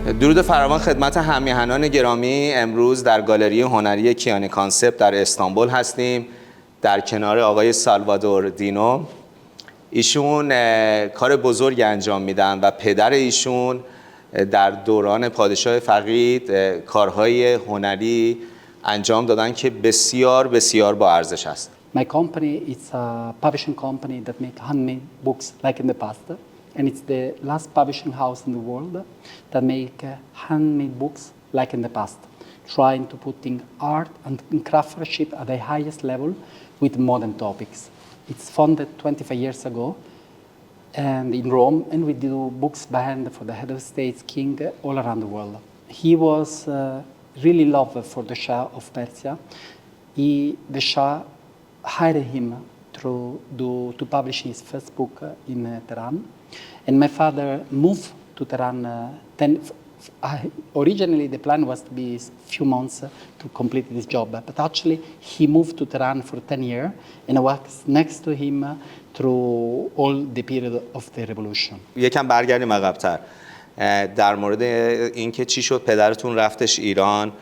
درود فراوان خدمت هم‌میهنان گرامی. امروز در گالری هنری کیانی کانسپت در استانبول هستیم در کنار آقای سالوادور دینو. ایشون کار بزرگ انجام میدن و پدر ایشون در دوران پادشاه فقید کارهای هنری انجام دادن که بسیار بسیار با ارزش است. My company is a publishing company that make handmade books like in the past. And it's the last publishing house in the world that make handmade books like in the past, trying to putting art and craftsmanship at the highest level with modern topics. It's founded 25 years ago and in Rome, and we do books by hand for the head of state, king, all around the world. He was really loved for the Shah of Persia. The Shah hired him to publish his first book in Tehran. And my father moved to Tehran. Originally, the plan was to be a few months to complete this job, but actually he moved to Tehran for 10 years, and I was next to him through all the period of the revolution. یکم برگردیم عقب‌تر در مورد اینکه چی شد پدرتون رفتش ایران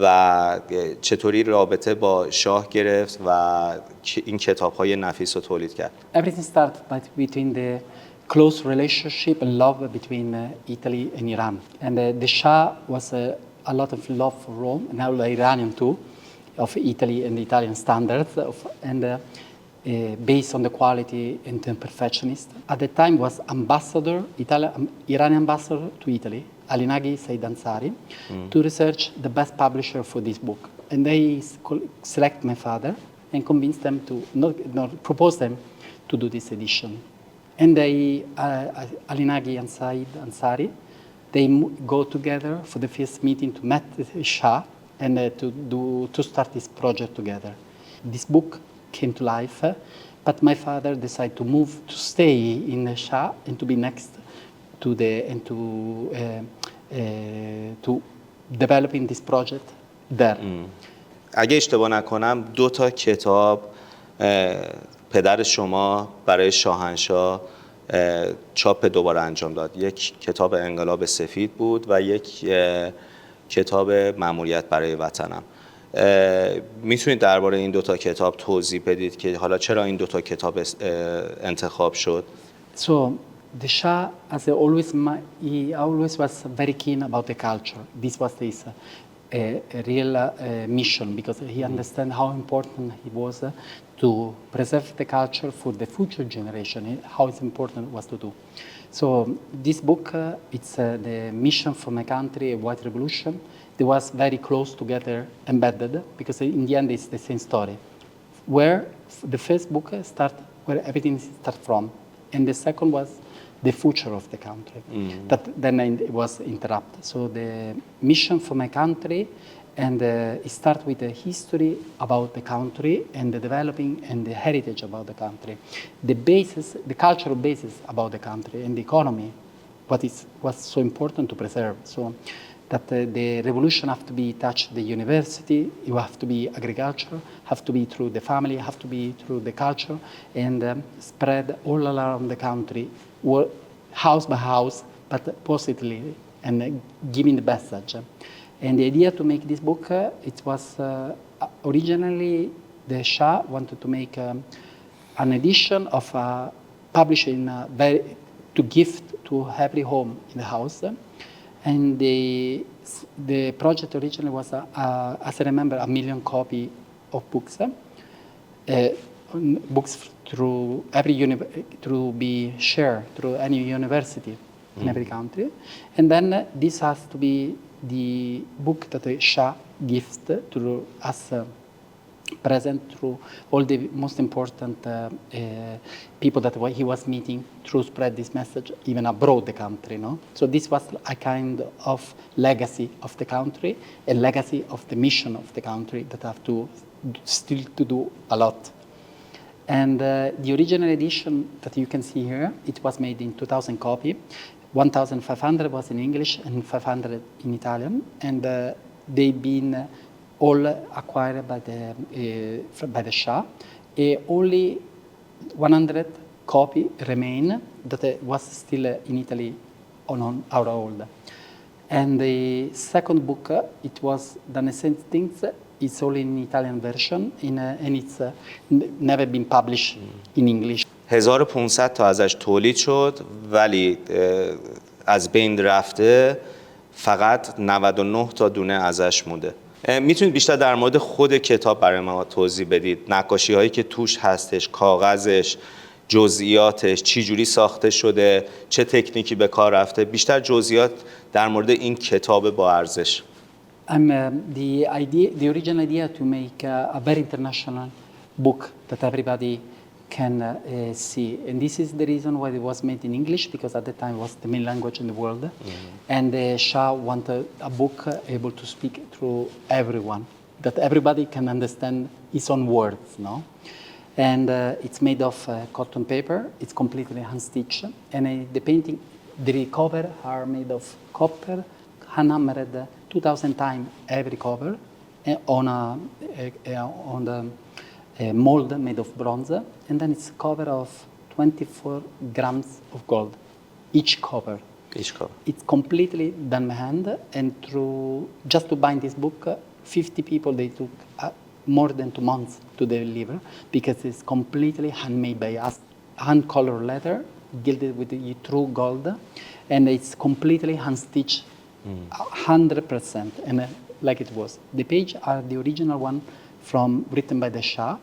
و چطوری رابطه با شاه گرفت و این کتاب‌های نفیس رو تولید کرد. Everything started between the close relationship and love between Italy and Iran. And the Shah was a lot of love for Rome, and now the Iranian too, of Italy and the Italian standards, based on the quality and the perfectionist. At the time was Iranian ambassador to Italy, Alinaghi Said Ansari, to research the best publisher for this book. And they select my father and convince them to propose them to do this edition. And Alinaghi and Said Ansari, they go together for the first meeting to meet the Shah and to start this project together. This book came to life, but my father decided to stay in the Shah and to be next to to developing this project there. اگه اشتباه نکنم 2 تا کتاب پدر شما برای شاهنشاه چاپ دوباره انجام داد. یک کتاب انقلاب سفید بود و یک کتاب ماموریت برای وطنم. میتونید درباره این 2 تا کتاب توضیح بدید که حالا چرا این 2 تا کتاب انتخاب شد؟ So the Shah, as he always was very keen about the culture. This was his real mission, because he understood how important it was to preserve the culture for the future generation, how it's important it was to do. So this book, it's the mission for my country, a white revolution. They was very close together, embedded, because in the end it's the same story. Where the first book where everything starts from, and the second was the future of the country. That then it was interrupted. So the mission for my country, and it starts with the history about the country and the developing and the heritage about the country, the basis, the cultural basis about the country and the economy, was so important to preserve. So that the revolution have to be touched the university, you have to be agriculture, have to be through the family, have to be through the culture, and spread all around the country, house by house, but positively, and giving the message. And the idea to make this book, it was originally the Shah wanted to make an edition of publishing to gift to every home in the house. And the project originally was, as I remember, 1 million copy of books. Books to be shared through any university in every country. And then this has to be the book that the Shah gives to us present through all the most important people that he was meeting to spread this message even abroad the country. No? So this was a kind of legacy of the country, a legacy of the mission of the country that have to still to do a lot. And the original edition that you can see here, it was made in 2,000 copy. 1,500 was in English and 500 in Italian, and they've been all acquired by the Shah. Only 100 copy remain that was still in Italy on our old. And the second book, it was done the same things. It's only in Italian version, and it's never been published in English. 1500 تا ازش تولید شد ولی از بین رفته، فقط 99 تا دونه ازش مونده. میتونید بیشتر در مورد خود کتاب برای ما توضیح بدید؟ نقاشی هایی که توش هستش، کاغذش، جزئیاتش، چی جوری ساخته شده، چه تکنیکی به کار رفته، بیشتر جزئیات در مورد این کتاب با ارزش. The original idea to make a very international book that everybody can see, and this is the reason why it was made in English, because at the time it was the main language in the world, and Shah wanted a book able to speak through everyone, that everybody can understand his own words, no? And it's made of cotton paper. It's completely hand-stitched, and the painting, the cover are made of copper, hand-hammered 2,000 times every cover, on the mold made of bronze, and then it's a cover of 24 grams of gold, each cover. Each cover. It's completely done by hand, and through just to bind this book, 50 people, they took more than 2 months to deliver, because it's completely handmade by us, hand-colored leather, gilded with the true gold, and it's completely hand-stitched, 100%, and like it was. The pages are the original one written by the Shah,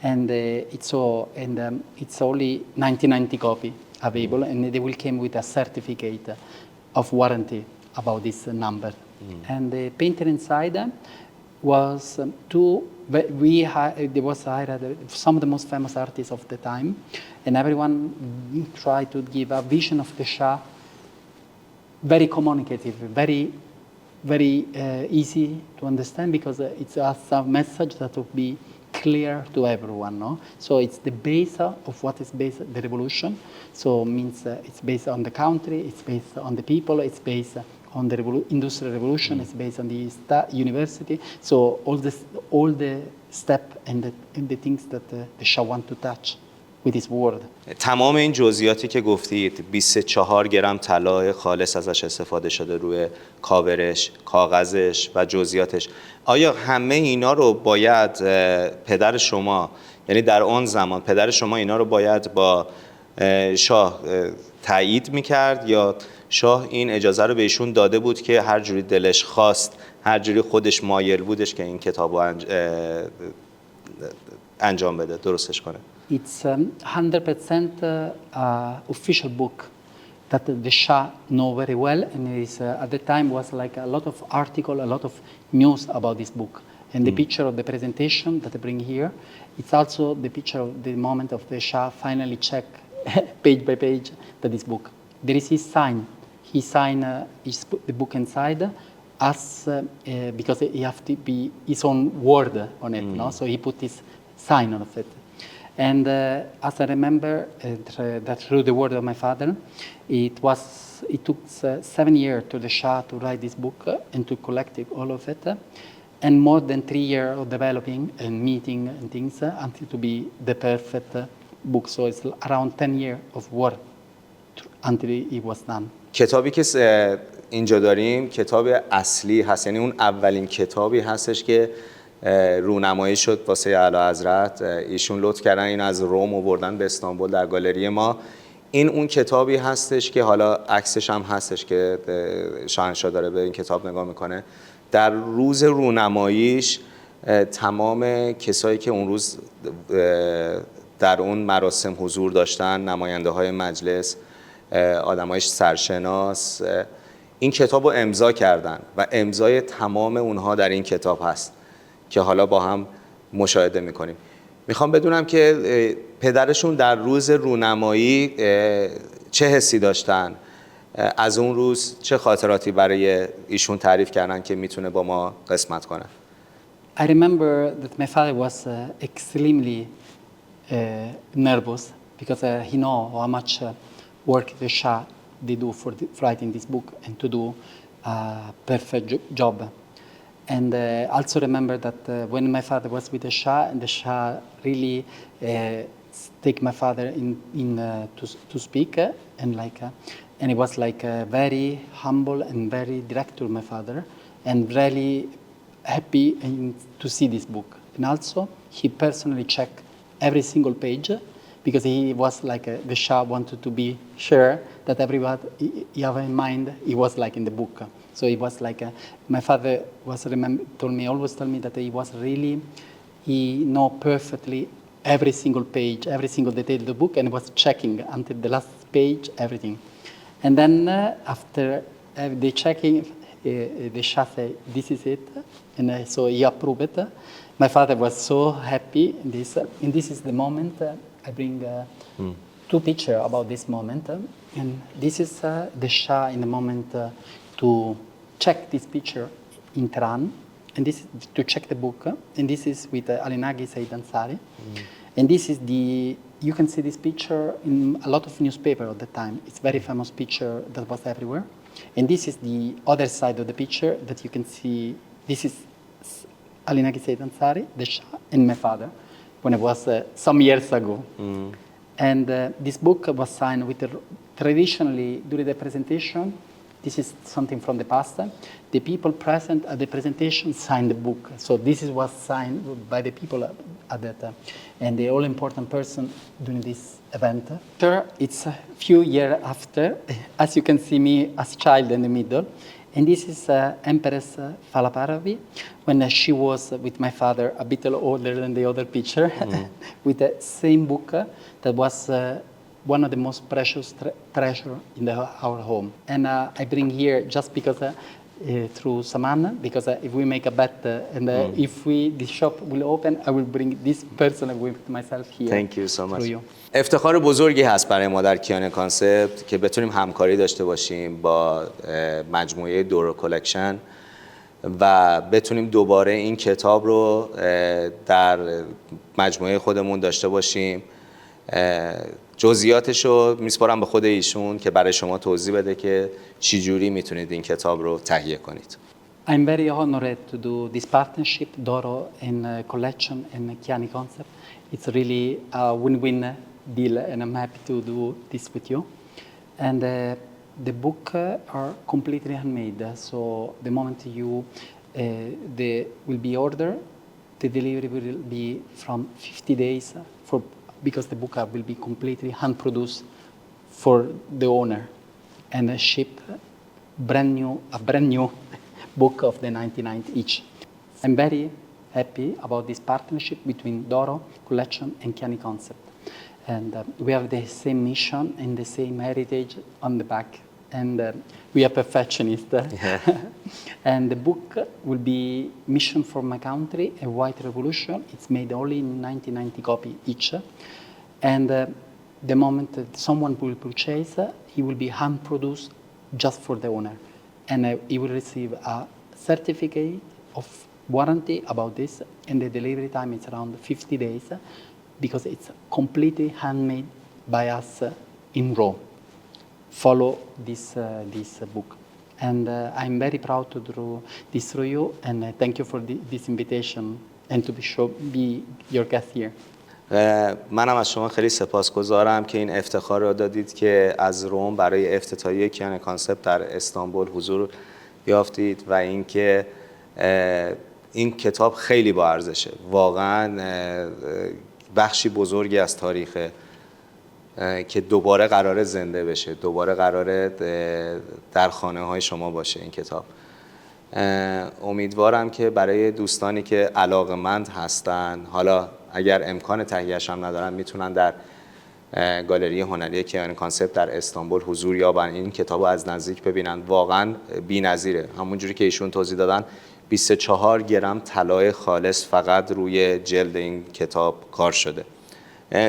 and it's only 1990 copy available, and they will come with a certificate of warranty about this number. And the painter inside was there was hired some of the most famous artists of the time, and everyone tried to give a vision of the Shah, very communicative, very easy to understand, because it's a message that will be clear to everyone, no? So it's the base of what is based the revolution. So means it's based on the country, it's based on the people, it's based on the industrial revolution, it's based on the university. So all the step and the things that the Shah want to touch with his word. تمام این جزئیاتی که گفتید، 24 گرم طلا خالص ازش استفاده شده روی کاورش، کاغذش و جزئیاتش. آیا همه اینا رو باید پدر شما، یعنی در آن زمان پدر شما اینا رو باید با شاه تایید میکرد، یا شاه این اجازه رو بهشون داده بود که هر جوری دلش خواست، هر جوری خودش مایل بودش که این کتاب رو انجام بده، درستش کنه؟ It's 100% official book that the Shah know very well, and at the time was like a lot of article, a lot of news about this book. And the picture of the presentation that I bring here, it's also the picture of the moment of the Shah finally check page by page that this book. There is his sign. He signed the book inside as because he have to be his own word on it, no? So he put his sign on it. And as I remember that through the word of my father, it took 7 years to the Shah to write this book and to collect all of it, and more than 3 years of developing and meeting and things until to be the perfect book. So it's around 10 years of work until it was done. کتابی که اینجا داریم کتاب اصلی هست، یعنی اون اولین کتابی هستش که رونمایی شد واسه اعلیحضرت. ایشون لطف کردن این از روم آوردن به استانبول در گالری ما. این اون کتابی هستش که حالا عکسش هم هستش که شاهنشاه داره به این کتاب نگاه میکنه. در روز رونماییش تمام کسایی که اون روز در اون مراسم حضور داشتن، نماینده های مجلس، آدمای سرشناس، این کتاب رو امضا کردن و امضای تمام اونها در این کتاب هست که حالا با هم مشاهده میکنیم. میخوام بدونم که پدرشون در روز رونمایی چه حسی داشتن، از اون روز چه خاطراتی برای ایشون تعریف کردن که میتونه با ما قسمت کنه. I remember that my father was extremely nervous because he know how much work the Shah they do for writing this book and to do a perfect job. And also remember that when my father was with the Shah, and the Shah really take my father in to speak, and like and he was like very humble and very direct to my father, and really happy to see this book. And also, he personally checked every single page because he was like the Shah wanted to be sure that everybody he have in mind he was like in the book. So he was like my father was always told me that he was really he know perfectly every single page, every single detail of the book, and was checking until the last page everything. And then after the checking, the Shah said, "This is it," and so he approved it. My father was so happy in this, and this is the moment I bring two pictures about this moment, and this is the Shah in the moment to check this picture in Tehran, and this is to check the book, and this is with Ali Said Ansari, and this is the. You can see this picture in a lot of newspapers at the time. It's a very famous picture that was everywhere. And this is the other side of the picture that you can see. This is Ali Said Ansari, the Shah, and my father, when it was some years ago. And this book was signed with traditionally during the presentation. This is something from the past. The people present at the presentation signed the book. So this was signed by the people at that time. And the all-important person during this event. It's a few years after, as you can see me as child in the middle. And this is Empress Pahlavi, when she was with my father, a bit older than the other picture, with the same book that was one of the most precious treasure in our home. And I bring here just because through Saman, because if we make a bet and if the shop will open, I will bring this person with myself here. Thank you so much. افتخار بزرگی هست برای ما در کیانی کانسپت که بتونیم همکاری داشته باشیم با مجموعه دورو کالکشن و بتونیم دوباره این کتاب رو در مجموعه خودمون داشته باشیم. جزئیاتش رو میسپارم به خود ایشون که برای شما توضیح بده که چی جوری میتونید این کتاب رو تهیه کنید. I'm very honored to do this partnership, Doro and Collection and Kiani Concept. It's really a win-win deal, and I'm happy to do this with you. And the book are completely handmade. So the moment they will be ordered, the delivery will be from 50 days because the book will be completely hand-produced for the owner and shipped a brand new book of the 99 each. I'm very happy about this partnership between Doro Collection and Kiani Concept. And we have the same mission and the same heritage on the back. And we are perfectionists. And the book will be Mission for My Country, A White Revolution. It's made only in 1990 copies each. And the moment that someone will purchase, he will be hand-produced just for the owner. And he will receive a certificate of warranty about this, and the delivery time is around 50 days because it's completely handmade by us in Rome. Follow this book. And I'm very proud to do this through you, and thank you for this invitation and to be your guest here. منم از شما خیلی سپاسگزارم که این افتخار رو دادید که از روم برای افتتاحیه کیانی کانسپت در استانبول حضور یافتید و اینکه این کتاب خیلی با ارزشه. واقعا بخشی بزرگی از تاریخه که دوباره قراره زنده بشه، دوباره قراره در خانه های شما باشه این کتاب. امیدوارم که برای دوستانی که علاقه‌مند هستن، حالا اگر امکان تهیه‌اش هم ندارن، میتونن در گالری هنری کیانی کانسپت در استانبول حضور یابن، این کتابو از نزدیک ببینن. واقعا بی‌نظیره. همونجوری که ایشون توضیح دادن 24 گرم طلای خالص فقط روی جلد این کتاب کار شده.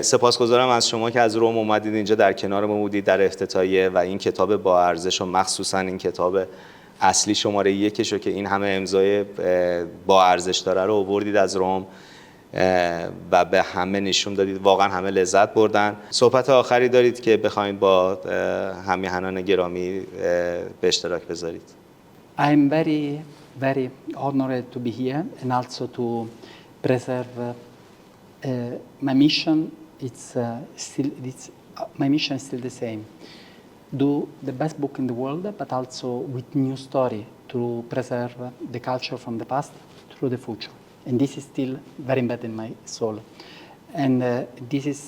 سپاسگزارم از شما که از روم اومدید اینجا، در کنار ما بودید در افتتاحیه و این کتاب با ارزش و مخصوصا این کتاب اصلی شماره 1 رو که این همه امضای با ارزش داره رو آوردید از روم و به همه نشون دادید. واقعا همه لذت بردن. صحبت آخری دارید که بخواید با همیهنان گرامی به اشتراک بذارید؟ I'm very, very honored to be here and also to preserve my mission. My mission is still the same. do the best book in the world, but also with new story to preserve the culture from the past through the future. And this is still very embedded in my soul. And this is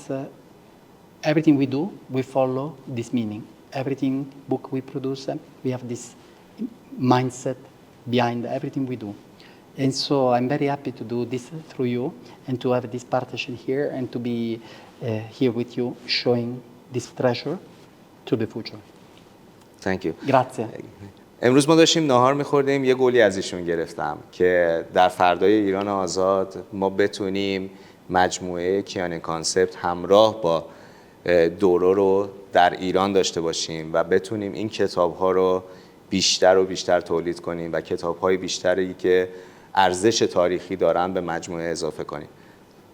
everything we do, we follow this meaning. Everything book we produce, we have this mindset behind everything we do. And so I'm very happy to do this through you and to have this partnership here and to be here with you showing this treasure to the future. Thank you. Grazie. امروز ما داشتیم ناهار می‌خوردیم، یه قولی از ایشون گرفتم که در فردای ایران آزاد ما بتونیم مجموعه کیانی کانسپت همراه با دورو رو در ایران داشته باشیم و بتونیم این کتاب‌ها رو بیشتر و بیشتر تولید کنیم و کتاب‌های بیشتری که ارزش تاریخی دارن به مجموعه اضافه کنیم.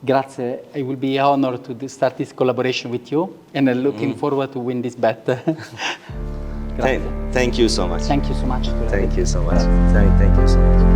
Grazie. I will be honored to start this collaboration with you and I'm looking forward to win this bet. Thank you so much. Thank you so much. Thank you so much. Thank you so much.